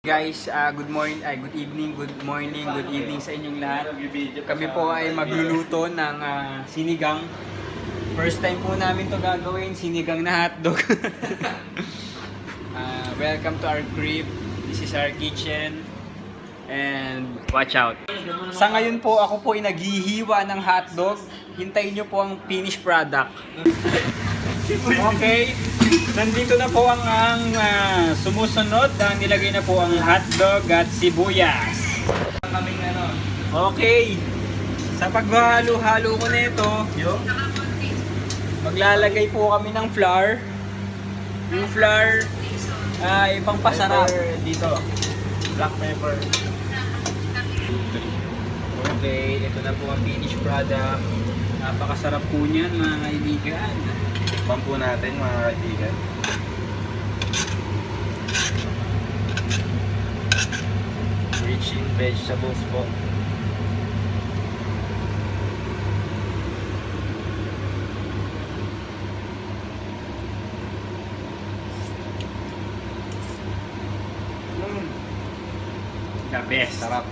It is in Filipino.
Guys, good morning, good evening, good morning, good evening sa inyong lahat. Kami po ay magluluto ng sinigang. First time po namin to gagawin, sinigang na hotdog. Welcome to our crib. This is our kitchen. And watch out. Sa ngayon po, ako po ay naghihiwa ng hotdog. Hintayin nyo po ang finished product. Okay, nandito na po ang sumusunod. Nilagay na po ang hotdog at sibuyas. Okay, sa paghalo-halo ko na ito, maglalagay po kami ng flour. Yung flour ay pampasarap. Dito, black pepper. Okay, ito na po ang finished product. Napakasarap po niyan, mga kaibigan. Tikman po natin, mga kaibigan. Rich in vegetables po. The best. Sarap.